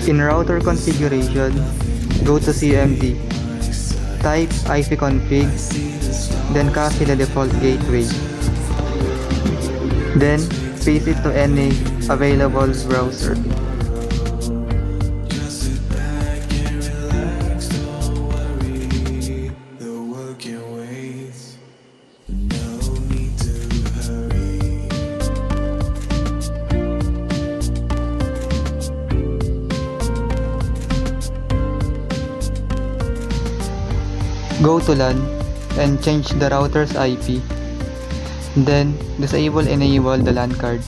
In router configuration, go to CMD, type ipconfig, then copy the default gateway. Then, paste it to any available browser. Go to LAN and change the router's IP. Then, enable the LAN card.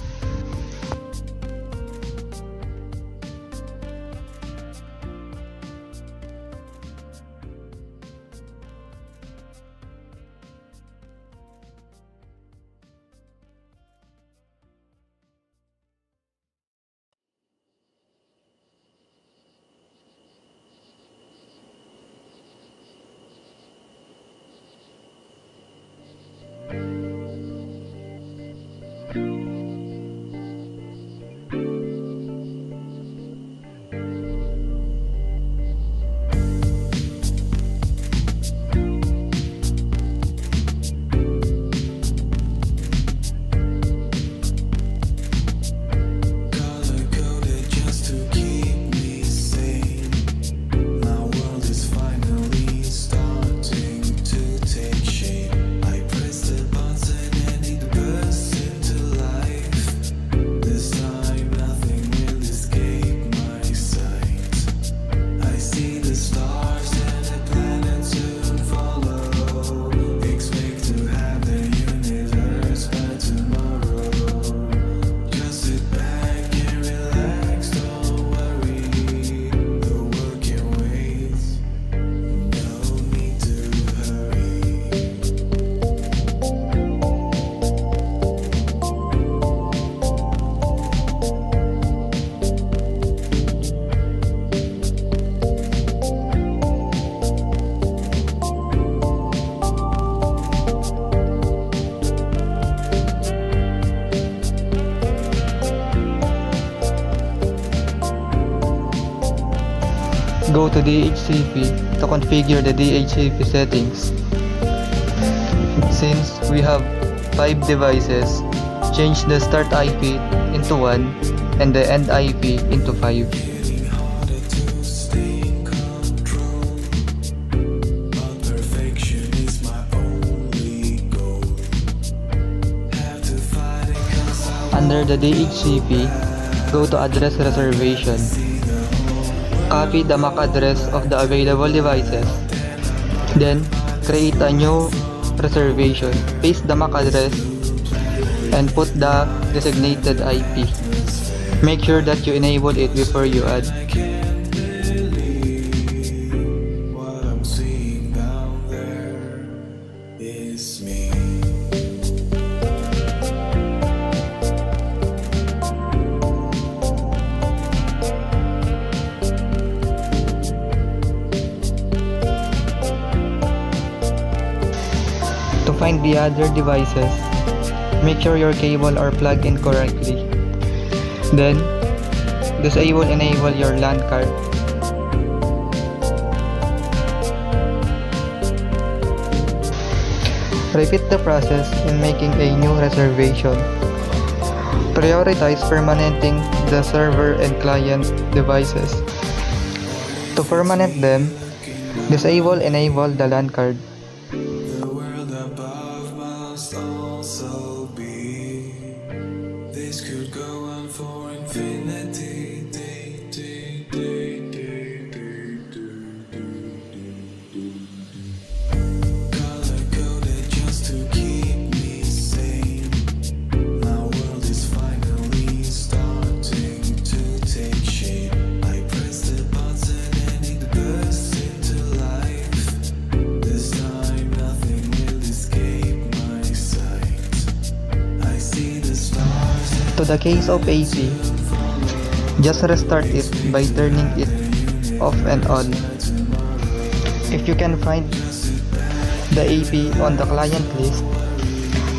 Go to DHCP to configure the DHCP settings. Since we have 5 devices, change the start IP into 1 and the end IP into 5. Under the DHCP, go to address reservation. Copy the MAC address of the available devices. Then, create a new reservation. Paste the MAC address and put the designated IP. Make sure that you enable it before you add. To find the other devices, make sure your cable are plugged in correctly. Then, enable your LAN card. Repeat the process in making a new reservation. Prioritize permanenting the server and client devices. To permanent them, enable the LAN card. The world above must also be. This could go on for infinity. Color coded just to keep me sane. My world is finally starting to take shape. I press the button and it bursts into life. This time To the case of AP, just restart it by turning it off and on. If you can find the AP on the client list,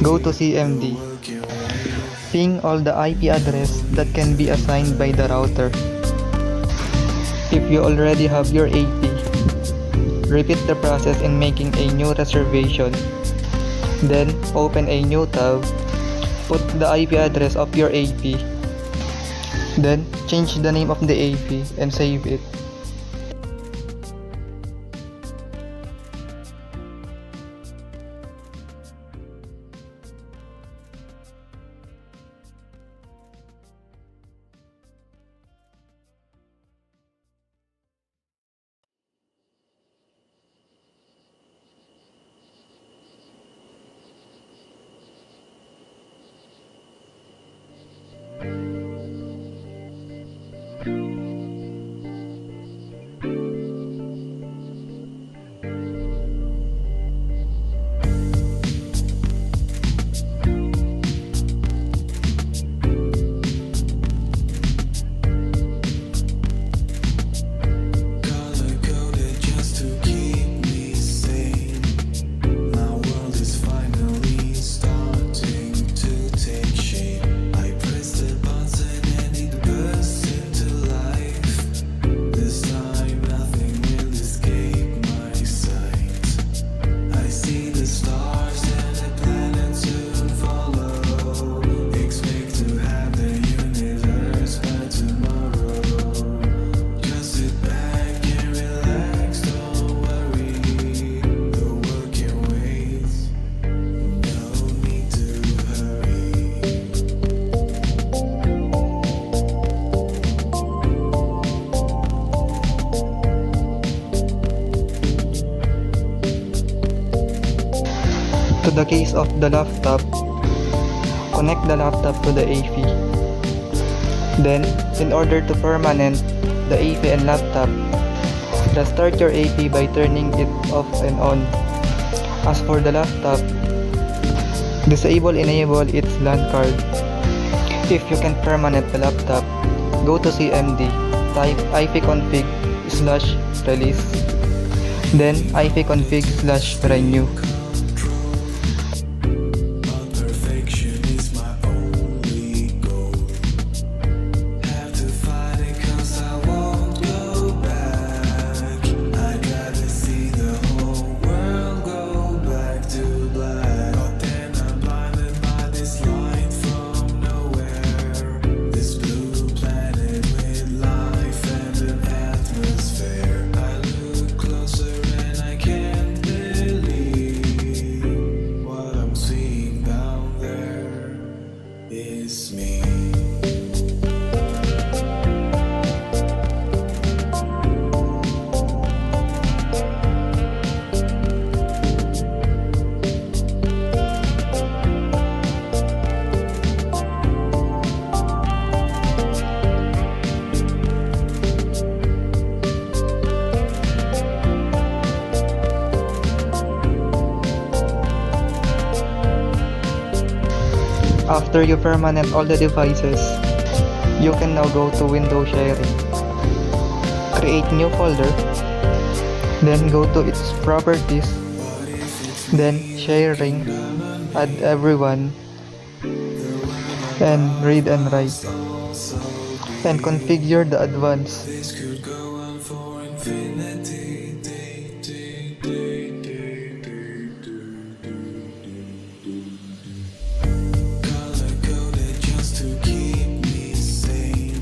go to CMD. Ping all the IP address that can be assigned by the router. If you already have your AP, repeat the process in making a new reservation. Then open a new tab, put the IP address of your AP, then change the name of the AP and save it. Color-coded just to keep me sane. My world is finally starting to take shape. I press the button and it bursts into life. This time nothing will escape my sight. I see the stars and the planets soon follow. Expect to have the universe by tomorrow. Just sit back and relax, don't worry. The world can wait, no need to hurry. To the case of the laptop, connect the laptop to the AP. Then, in order to permanent the AP and laptop, restart your AP by turning it off and on. As for the laptop, enable its LAN card. If you can permanent the laptop, go to CMD, type ipconfig/release, then ipconfig/renew. Perfection is my only goal. Have to fight it 'cause I won't go back. I gotta see the whole world go back to black. But then I'm blinded by this light from nowhere. This blue planet with life and an atmosphere. I look closer and I can't believe what I'm seeing down there is me. After you permanent all the devices, you can now go to window sharing. Create new folder, then go to its properties, then sharing, add everyone, and read and write, and configure the advanced. This could go on for infinity. Color-coded just to keep me sane.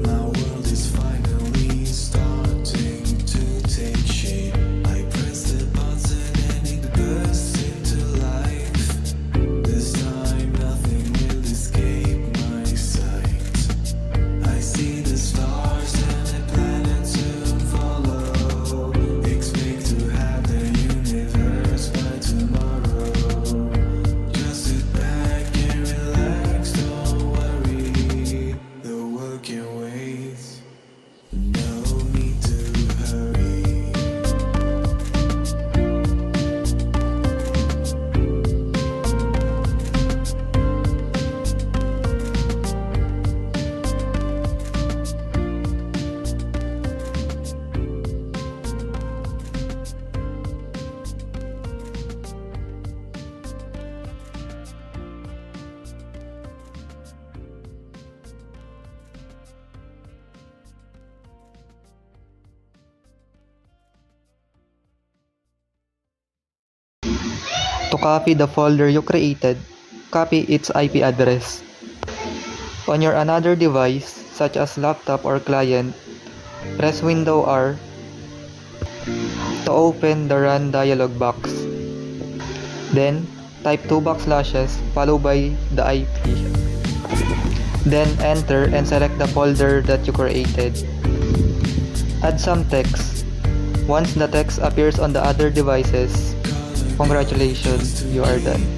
My world is finally starting to take shape. I press the button and it bursts into life. This time nothing will escape my sight. I see the stars and the planets soon follow. To copy the folder you created, copy its IP address. On your another device, such as laptop or client, press Window R to open the Run dialog box. Then, type 2 backslashes followed by the IP. Then enter and select the folder that you created. Add some text. Once the text appears on the other devices, congratulations, you are done.